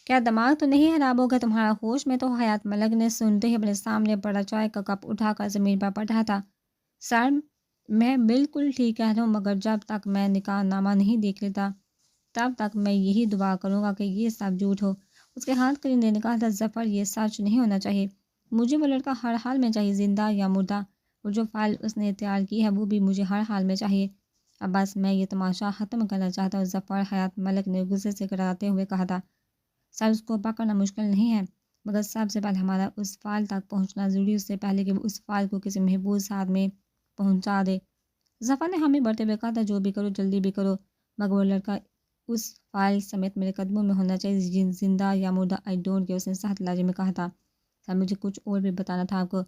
کیا دماغ تو نہیں خراب ہوگا تمہارا؟ ہوش میں تو حیات ملک نے سنتے ہی اپنے سامنے پڑا چائے کا کپ اٹھا کر زمین پر پٹھا تھا۔ سر، میں بالکل ٹھیک کہہ رہا ہوں، مگر جب تک میں نکاح نامہ نہیں دیکھ لیتا تب تک میں یہی دعا کروں گا کہ یہ سب جھوٹ ہو۔ اس کے ہاتھ کریم نے کہا تھا، ظفر یہ سچ نہیں ہونا چاہیے، مجھے وہ لڑکا ہر حال میں چاہیے، زندہ یا مردہ، اور جو فائل اس نے تیار کی ہے وہ بھی مجھے ہر حال میں چاہیے۔ اب بس میں یہ تماشا ختم کرنا چاہتا ہوں۔ ظفر، حیات ملک نے غصے سے کراتے ہوئے کہا تھا، سر اس کو پکڑنا مشکل نہیں ہے، مگر سب سے پہلے ہمارا اس فائل تک پہنچنا ضروری، اس سے پہلے کہ وہ اس فائل کو کسی محفوظ ہاتھ میں پہنچا دے۔ ظفر نے ہمیں بڑھتے ہوئے کہا تھا، جو بھی کرو جلدی بھی کرو، مگر وہ لڑکا اس فائل سمیت میرے قدموں میں ہونا چاہیے، زندہ یا مردہ، آئی ڈونٹ کیئر، اس نے سخت لہجے میں کہا تھا۔ سر مجھے کچھ اور بھی بتانا تھا آپ کو،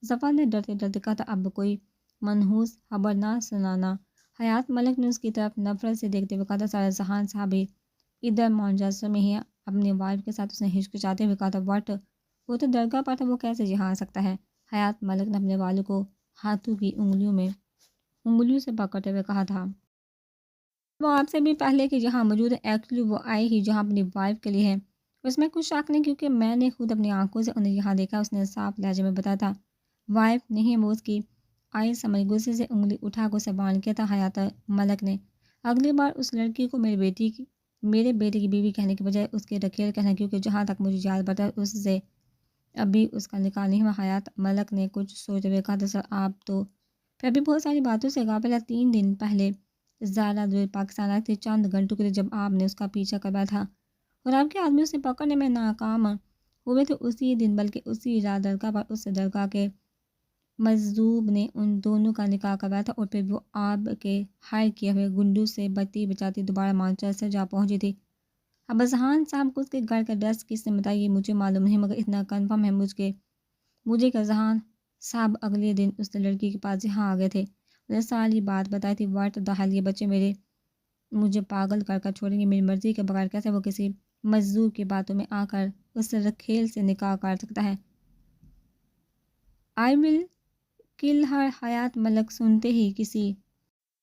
ظفر نے ڈرتے ڈرتے کہا تھا، اب کوئی منحوس خبر نہ سنانا۔ حیات ملک نے اس کی طرف نفرت سے دیکھتے ہوئے کہا تھا، سر ذہان صاحب بھی ادھر مانجسر میں ہی اپنی وائف کے ساتھ، اس نے ہچکچاتے ہوئے کہا تھا، وٹ، وہ تو درگاہ پر تھا، وہ کیسے یہاں آ سکتا ہے؟ حیات ملک نے اپنے والد کو ہاتھوں کی انگلیوں سے پکڑتے ہوئے کہا تھا، وہ آپ سے بھی پہلے کہ یہاں موجود ہے، ایکچولی وہ آئے ہی جہاں اپنی وائف کے لیے ہے، اس میں کچھ شک نہیں، کیونکہ میں نے خود اپنی آنکھوں سے انہیں یہاں دیکھا، اس نے صاف لہجے میں بتایا تھا۔ وائف نہیں، وہ اس کی آئی سمجھ غصے سے انگلی اٹھا کر اسے بان کیا تھا حیات ملک نے۔ اگلی بار اس لڑکی کو میرے بیٹے کی بیوی کہنے کی بجائے اس کے رکھیل کہنا، کیونکہ جہاں تک مجھے یاد پڑتا ہے اس سے ابھی اس کا نکاح نہیں ہوا۔ حیات ملک نے کچھ سوچتے ہوئے کہا تھا، سر آپ تو پھر بھی بہت ساری باتوں سے غافل ہے۔ 3 دن پہلے زائرہ دویل پاکستان آئی تھی، چند گھنٹوں کے لیے، جب آپ نے اس کا پیچھا کروایا تھا اور آپ کے آدمی اسے پکڑنے میں ناکام ہوئے تھے، اسی دن بلکہ اسی رات درگاہ پر اس درگاہ کے مجذوب نے ان دونوں کا نکاح کروایا تھا، اور پھر وہ آپ کے ہائر کیے ہوئے گنڈوں سے بچتی بچاتی دوبارہ مانچسٹر جا پہنچی تھی۔ اب اذہان صاحب کو اس کے گھر کا ایڈریس کس نے بتایا یہ مجھے معلوم نہیں، مگر اتنا کنفرم ہے مجھے کہ اذہان صاحب اگلے دن اس لڑکی کے پاس یہاں آ گئے تھے، انہیں ساری بات بتائی تھی۔ واٹ دا ہیل، یہ بچے مجھے پاگل کر کر چھوڑیں گے؟ میری مرضی کے بغیر کیسے وہ کسی مجذوب کی باتوں میں آ کر اس رکھیل سے نکاح کر سکتا ہے؟ آئی ول کل ہر۔ حیات ملک سنتے ہی کسی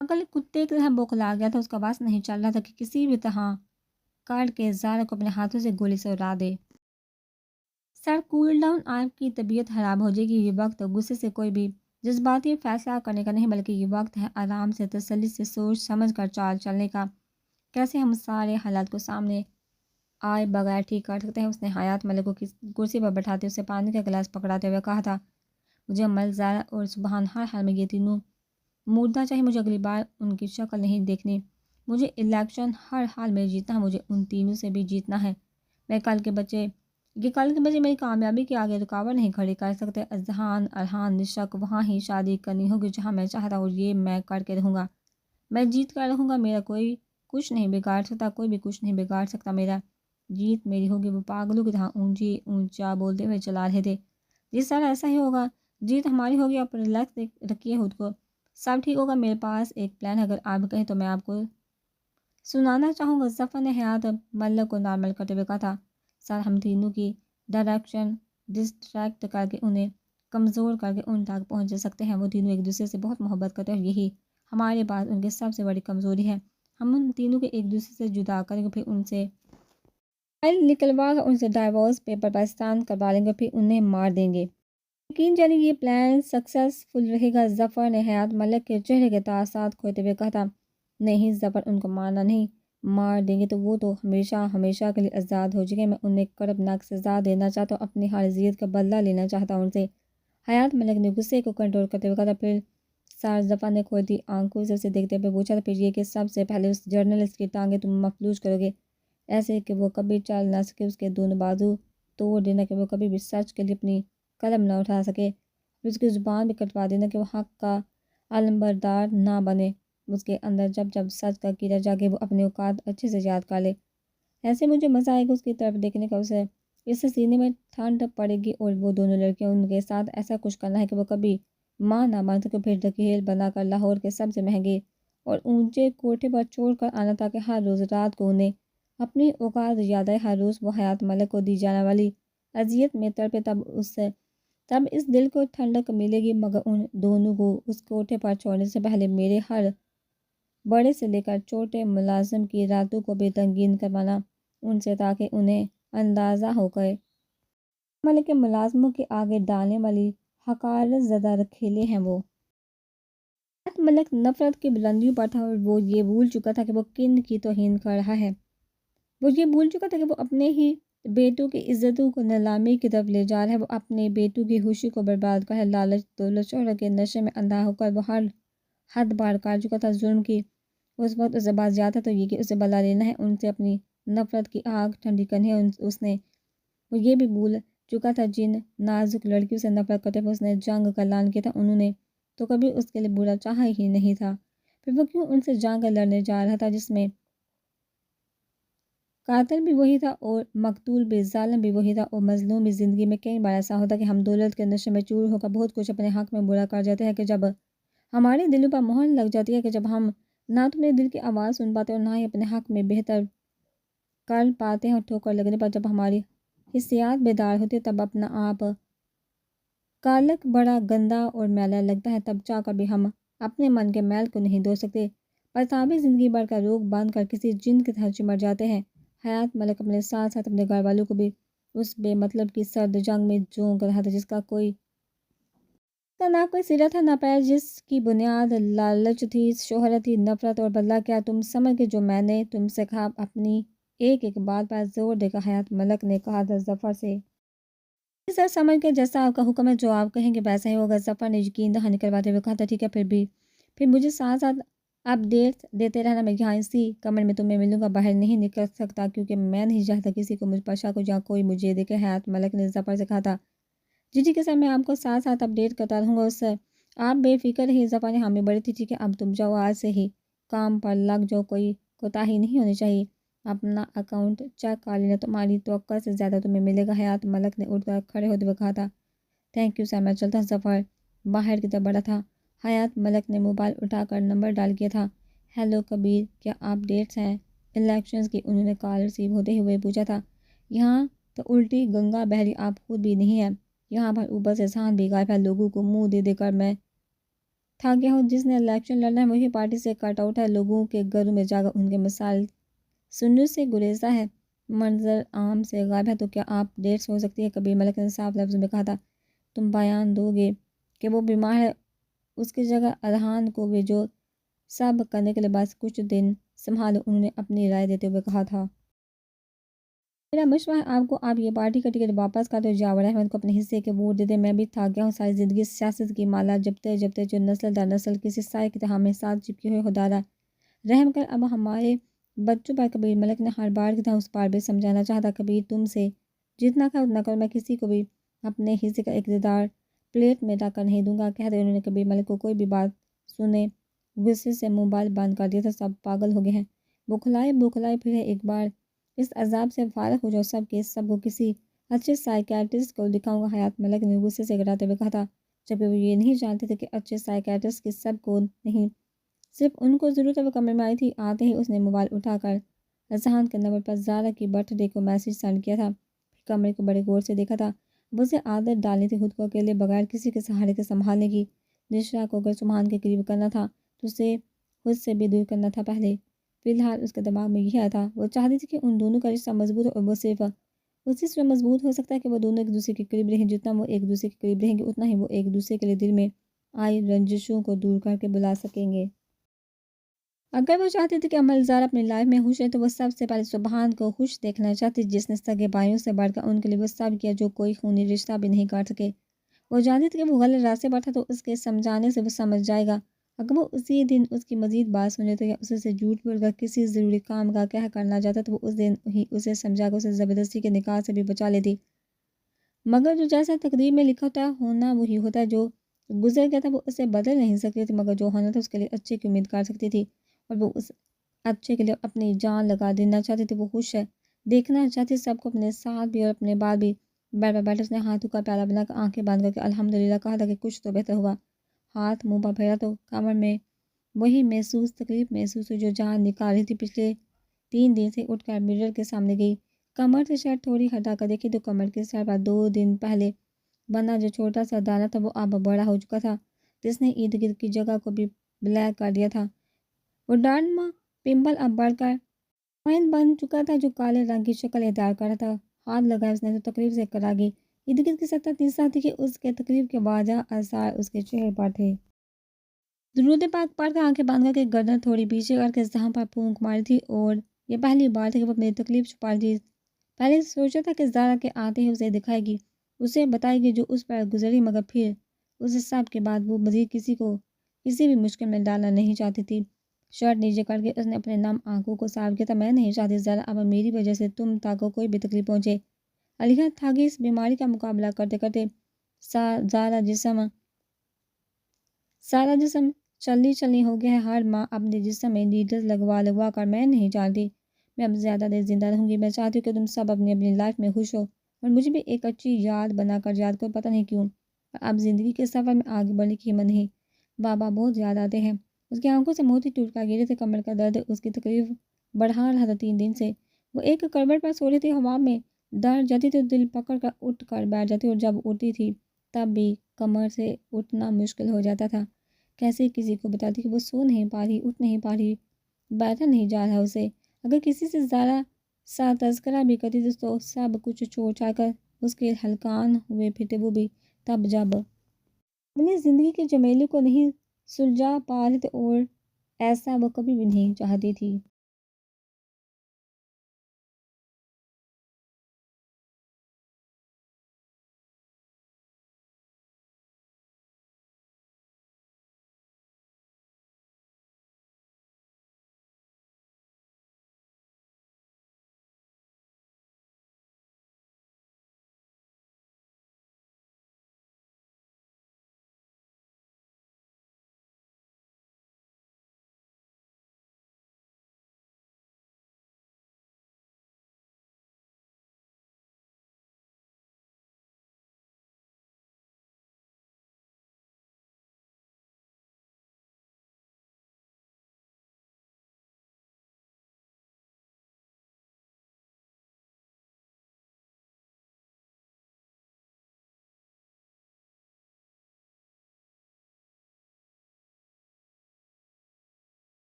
پاگل کتے کی طرح بوکھلا گیا تھا، اس کا بس نہیں چل رہا تھا کہ کسی بھی طرح کاٹ کے زائرہ کو اپنے ہاتھوں سے گولی سے اڑا دے۔ سر کول ڈاؤن، آپ کی طبیعت خراب ہو جائے گی، یہ وقت غصے سے کوئی بھی جذباتی فیصلہ کرنے کا نہیں، بلکہ یہ وقت ہے آرام سے، تسلی سے، سوچ سمجھ کر چال چلنے کا۔ کیسے ہم سارے حالات کو سامنے آئے بغیر ٹھیک کر سکتے ہیں؟ اس نے حیات ملک کو کرسی پر بٹھاتے اسے پانی کا گلاس پکڑاتے ہوئے کہا تھا، مجھے عمل، زائرہ اور سبحان ہر حال میں یہ تینوں مردہ چاہیے، مجھے اگلی بار ان کی شکل نہیں دیکھنی، مجھے الیکشن ہر حال میں جیتنا ہے، مجھے ان تینوں سے بھی جیتنا ہے۔ یہ کل کے بچے میری کامیابی کے آگے رکاوٹ نہیں کھڑی کر سکتے۔ اذہان ارحان نشک، وہاں ہی شادی کرنی ہوگی جہاں میں چاہتا ہوں، اور یہ میں کر کے رہوں گا، میں جیت کر رہوں گا، میرا کوئی کچھ نہیں بگاڑ سکتا، کوئی بھی کچھ نہیں بگاڑ سکتا، میرا جیت میری ہوگی۔ وہ پاگلوں کی طرح اونچا بولتے ہوئے چلا رہے تھے، جی سر ایسا ہی ہوگا، جیت ہماری ہوگی، آپ ریلیکس رکھیے خود کو، سب ٹھیک ہوگا، میرے پاس ایک پلان ہے، اگر آپ کہیں تو میں آپ کو سنانا چاہوں گا۔ ظفر نے حیات ملک کو نارمل کرتے ہوئے کہا تھا، سر ہم تینوں کی ڈائریکشن ڈسٹریکٹ کر کے انہیں کمزور کر کے ان تک پہنچ سکتے ہیں۔ وہ تینوں ایک دوسرے سے بہت محبت کرتے ہیں، اور یہی ہمارے پاس ان کی سب سے بڑی کمزوری ہے۔ ہم ان تینوں کے ایک دوسرے سے جدا کریں گے، پھر ان سے فائل نکلوا کر ان سے ڈائیورس پیپر پر سائن کروا لیں گے، پھر انہیں مار دیں گے۔ یقین جانے یہ پلان سکسیسفل رہے گا۔ ظفر نے حیات ملک کے چہرے کے تاثرات کھوتے ہوئے کہا تھا، نہیں ظفر، ان کو مارنا نہیں، مار دیں گے تو وہ تو ہمیشہ ہمیشہ کے لیے آزاد ہو جائیں گے، میں انہیں کربناک سزا دینا چاہتا ہوں، اپنی ہر اذیت کا بدلہ لینا چاہتا ہوں ان سے۔ حیات ملک نے غصے کو کنٹرول کرتے ہوئے کہا تھا، پھر سر ظفر نے کھولتی آنکھوں سے اسے دیکھتے ہوئے پوچھا تھا، پھر یہ کہ سب سے پہلے اس جرنلسٹ کی ٹانگیں تم مفلوج کرو گے، ایسے کہ وہ کبھی چل نہ سکے، اس کے دونوں بازو توڑ دینا کہ وہ کبھی بھی سچ کے لیے اپنی قلم نہ اٹھا سکے، پھر اس کی زبان بھی کٹوا دینا کہ وہ حق کا علمبردار نہ بنے، اس کے اندر جب جب سچ کا کیڑا جاگے وہ اپنے اوقات اچھے سے یاد کر لے۔ ایسے مجھے مزہ آئے گا اس کی طرف دیکھنے کا، اس سے سینے میں ٹھنڈ پڑے گی، اور وہ دونوں لڑکیاں ان کے ساتھ ایسا کچھ کرنا ہے کہ وہ کبھی ماں نہ بن سکے، پھر ڈکیل بنا کر لاہور کے سب سے مہنگے اور اونچے کوٹھے پر چھوڑ کر آنا، تاکہ ہر روز رات کو انہیں اپنی اوقات یاد آئے، ہر روز وہ حیات ملک کو دی جانے والی اذیت میں تڑپے، تب اس دل کو ٹھنڈک ملے گی، مگر ان دونوں کو اس کوٹھے پر چھوڑنے سے پہلے میرے ہر بڑے سے لے کر چھوٹے ملازم کی راتوں کو بھی رنگین کروانا ان سے، تاکہ انہیں اندازہ ہو گئے۔ ملک کے ملازموں کے آگے ڈالنے والی حقارت زدہ رکھیلے ہیں وہ۔ ملک نفرت کی بلندیوں پر تھا اور وہ یہ بھول چکا تھا کہ وہ کن کی توہین کر رہا ہے۔ وہ یہ بھول چکا تھا کہ وہ اپنے ہی بیٹوں کی عزتوں کو نیلامی کی طرف لے جا رہا ہے۔ وہ اپنے بیٹوں کی خوشی کو برباد کر ہے۔ لالچ دولت شہرت کے نشے میں اندھا ہو کر وہ ہر حد پار کر چکا تھا ظلم کی۔ اس وقت اسے بات یاد تھا تو یہ کہ اسے بدلہ لینا ہے، ان سے اپنی نفرت کی آگ ٹھنڈی کرنی ہے۔ اس نے وہ یہ بھی بھول چکا تھا جن نازک لڑکیوں سے نفرت کرتے ہوئے اس نے جنگ کا اعلان کیا تھا، انہوں نے تو کبھی اس کے لیے برا چاہا ہی نہیں تھا۔ پھر وہ کیوں ان سے جنگ لڑنے جا رہا تھا جس میں قاتل بھی وہی تھا اور مقتول بھی، ظالم بھی وہی تھا اور مظلوم بھی۔ زندگی میں کئی بار ایسا ہوتا ہے کہ ہم دولت کے نشے میں چور ہو کر بہت کچھ اپنے حق میں برا کر جاتے ہیں، کہ جب ہمارے دلوں پر مہر لگ جاتی ہے، کہ جب ہم نہ تو اپنے دل کی آواز سن پاتے اور نہ ہی اپنے حق میں بہتر کر پاتے ہیں، اور ٹھوکر لگنے پر جب ہماری حسیات بیدار ہوتی ہے تب اپنا آپ کالک بڑا گندا اور میلا لگتا ہے، تب چاہ کر بھی ہم اپنے من کے میل کو نہیں دھو سکتے۔ پرتابی زندگی بھر کا روگ باندھ کر کسی جن کی طرح چمٹ جاتے ہیں۔ حیات ملک اپنے ساتھ ساتھ اپنے گھر والوں کو بھی اس بے مطلب کی سرد جنگ میں جونک رہا تھا، جس کا نہ کوئی سرا تھا نہ پیر، جس کی بنیاد لالچ تھی، شہرت تھی، نفرت اور بدلہ کیا تم سمجھ کے جو میں نے تم سے کہا۔ اپنی ایک ایک بات پر زور دے کر حیات ملک نے کہا تھا ظفر سے، سر سمجھ کے جیسا آپ کا حکم ہے، جو آپ کہیں گے ویسا ہی ہوگا۔ ظفر نے یقین دہانی کرواتے ہوئے کہا تھا ٹھیک ہے، پھر مجھے ساتھ ساتھ اپڈیٹس دیتے رہنا، میں یہاں اسی کمرے میں تمہیں ملوں گا، باہر نہیں نکل سکتا کیونکہ میں نہیں چاہتا کسی کو مجھ پر شک ہو یا کوئی مجھے دیکھے۔ حیات ملک نے ظفر سے کہا تھا جی ٹھیک ہے سر، میں آپ کو ساتھ ساتھ اپڈیٹ کرتا رہوں گا اس سے، آپ بے فکر رہیے۔ ظفر نے حامی بڑی تھی، ٹھیک ہے اب تم جاؤ، آج سے ہی کام پر لگ جاؤ، کوئی کوتاہی نہیں ہونی چاہیے، اپنا اکاؤنٹ چیک کر لینا، تمہاری توقع سے زیادہ تمہیں ملے گا۔ حیات ملک نے اٹھ کر کھڑے ہوتے ہوئے کہا تھا تھینک یو سر، میں چلتا ہوں۔ ظفر باہر کی طرف بڑھا تھا۔ حیات ملک نے موبائل اٹھا کر نمبر ڈال کیا تھا۔ ہیلو کبیر، کیا اپڈیٹس ہیں الیکشنز کی؟ انہوں نے کال ریسیو ہوتے ہوئے پوچھا تھا۔ یہاں تو الٹی گنگا بہہ رہی، آپ خود بھی نہیں ہے یہاں پر، اوپر سے سان بھی غائب ہے، لوگوں کو منہ دے دے کر میں تھک گیا ہوں۔ جس نے الیکشن لڑنا ہے وہی پارٹی سے کٹ آؤٹ ہے، لوگوں کے گھروں میں جا کر ان کے مسائل سننے سے گریزتا ہے، منظر عام سے غائب ہے، تو کیا آپ ڈیٹس ہو سکتی ہے؟ کبیر ملک نے صاف لفظ میں کہا تھا تم بیان دو گے کہ وہ بیمار ہے، اس کی جگہ ارحان کو بھی جو سب کرنے کے لیے بس کچھ دن سنبھالو، انہوں نے اپنی رائے دیتے ہوئے کہا تھا۔ میرا مشورہ ہے آپ کو، آپ یہ پارٹی کا ٹکٹ واپس کر دو، جاور احمد کو اپنے حصے کے ووٹ دے دیں۔ میں بھی تھک گیا ہوں، ساری زندگی سیاست کی مالا جپتے جو نسل در نسل کسی سائے کی طرح ہمیں ساتھ چپکی ہوئی، خدا رحم کر اب ہمارے بچوں پر۔ کبیر ملک نے ہر بار کی طرح اس بار بھی سمجھانا چاہتا، کبیر تم سے جتنا کہا اتنا کرو، میں کسی کو بھی اپنے حصے کا اقتدار پلیٹ میں رکھ کر نہیں دوں گا، کہہ دے۔ انہوں نے کبیر ملک کو کوئی بھی بات سنے غصے سے موبائل بند کر دیا تھا۔ سب پاگل ہو گئے ہیں، بوکھلائے پھر ایک بار اس عذاب سے فارغ ہو جاؤ، سب کو کسی اچھے سائیکیٹرسٹ کو دکھاؤں گا۔ حیات ملک نے غصے سے گراتے ہوئے کہا تھا، جبکہ وہ یہ نہیں جانتے تھے کہ اچھے سائیکیٹرسٹ کی سب کو نہیں، صرف ان کو ضرورت ہے۔ وہ کمرے میں آئی تھی، آتے ہی اس نے موبائل اٹھا کر اذہان کے نمبر پر زارا کی برتھ ڈے کو میسج سینڈ کیا تھا، پھر کمرے کو بڑے غور سے دیکھا تھا۔ وہ اسے عادت ڈالنی تھی خود کو اکیلے بغیر کسی کے سہارے کے سنبھالنے کی۔ نشا کو اگر سبحان کے قریب کرنا تھا تو اسے خود سے بھی دور کرنا تھا پہلے۔ فی الحال اس کے دماغ میں یہ آیا تھا، وہ چاہتی تھی کہ ان دونوں کا رشتہ مضبوط ہو، اور وہ صرف اسی سے مضبوط ہو سکتا ہے کہ وہ دونوں ایک دوسرے کے قریب رہیں، جتنا وہ ایک دوسرے کے قریب رہیں گے اتنا ہی وہ ایک دوسرے کے لیے دل میں آئی رنجشوں کو دور کر کے بلا سکیں گے۔ اگر وہ چاہتی تھی کہ عمل زارا اپنی لائف میں خوش ہے تو وہ سب سے پہلے سبحان کو خوش دیکھنا چاہتی، جس نے سگے بھائیوں سے بڑھ کر ان کے لیے وہ سب کیا جو کوئی خونی رشتہ بھی نہیں کاٹ سکے۔ وہ جانتی تھی کہ وہ غلط راستے پر تھا تو اس کے سمجھانے سے وہ سمجھ جائے گا۔ اگر وہ اسی دن اس کی مزید بات سن لیتا یا اسے سے جھوٹ بول کر کسی ضروری کام کا کہہ کرنا چاہتا تو وہ اس دن ہی اسے سمجھا کر اسے زبردستی کے نکاح سے بھی بچا لیتی۔ مگر جو جیسا تقدیر میں لکھا ہوتا ہے ہونا وہی ہوتا ہے، جو گزر گیا تھا وہ اسے بدل نہیں سکتی تھی، مگر جو ہونا تھا اس کے لیے اچھے کی امید کر سکتی تھی، اور وہ اس اچھے کے لیے اپنی جان لگا دینا چاہتی تھی۔ وہ خوش ہے دیکھنا چاہتی سب کو اپنے ساتھ بھی اور اپنے بعد بھی۔ بیٹھے اس نے ہاتھوں کا پیالہ بنا کر آنکھیں باندھ کر کے الحمدللہ کہا تھا کہ کچھ تو بہتر ہوا۔ ہاتھ منہ پر پھیرا تو کمر میں وہی تکلیف محسوس ہوئی جو جان نکال رہی تھی۔ پچھلے 3 دن سے اٹھ کر مرر کے سامنے گئی، کمر سے شرٹ تھوڑی ہٹا کر دیکھی تو کمر کے سر پر 2 دن پہلے بنا جو چھوٹا سا دانہ تھا وہ اب بڑا ہو چکا تھا، جس نے ارد گرد کی جگہ کو بھی بلیک کر دیا تھا۔ وہ ڈرما پمپل اب بڑھ کر پوائنٹ بن چکا تھا جو کالے رنگ کی شکل اختیار کر رہا تھا۔ ہاتھ لگایا اس نے تو تقریب سے کرا گئی۔ ارد گرد کی سطح تیسرا تھی کہ اس کے تقریب کے واضح آثار اس کے چہرے پر تھے۔ درود پاک پڑھ کر آنکھیں بند کر کے گردن تھوڑی پیچھے کر کے زہاں پر پھونک ماری تھی، اور یہ پہلی بار تھی کہ وہ اپنی تکلیف چھپا رہی تھی۔ پہلے سوچا تھا کہ زارا کے آتے ہی اسے دکھائے گی، اسے بتائے گی جو اس پر گزری، مگر پھر اس سب کے بعد وہ مزید کسی کو کسی بھی مشکل میں ڈالنا نہیں چاہتی تھی۔ شرٹ نیچے کر کے اس نے اپنے نم آنکھوں کو صاف کیا تھا۔ میں نہیں چاہتی زارا اب میری وجہ سے تم تک کوئی بھی تکلیف پہنچے۔ علیحد تھا کہ اس بیماری کا مقابلہ کرتے کرتے سارا جسم چلنی چلنی ہو گیا ہے۔ ہر ماں اپنے جسم میں نیڈلز لگوا لگوا کر، میں نہیں چاہتی میں اب زیادہ دیر زندہ رہوں گی۔ میں چاہتی ہوں کہ تم سب اپنی اپنی لائف میں خوش ہو اور مجھے بھی ایک اچھی یاد بنا کر یاد کرو۔ پتہ نہیں کیوں اب زندگی کے سفر میں آگے بڑھنے کی ہمت نہیں۔ بابا بہت یاد آتے ہیں۔ اس کی آنکھوں سے موتی ٹوٹ کر گرے تھے۔ کمر کا درد اس کی تکلیف بڑھا رہا تھا 3 دن سے۔ وہ ایک کروٹ پر سو رہی تھی، ہوا میں ڈر جاتی تھی، دل پکڑ کر اٹھ کر بیٹھ جاتی، اور جب اٹھتی تھی تب بھی کمر سے اٹھنا مشکل ہو جاتا تھا۔ کیسے کسی کو بتاتی کہ وہ سو نہیں پا رہی، اٹھ نہیں پا رہی، بیٹھا نہیں جا رہا اسے۔ اگر کسی سے ذرا سا تذکرہ بھی کرتی تھی تو سب کچھ چھوڑ چھاڑ کر اس کے ہلکان ہوئے پھرتے، وہ بھی تب جب اپنی زندگی کے جمیلے کو نہیں سلجھا پا رہے تھے، اور ایسا وہ کبھی بھی نہیں چاہتی تھی۔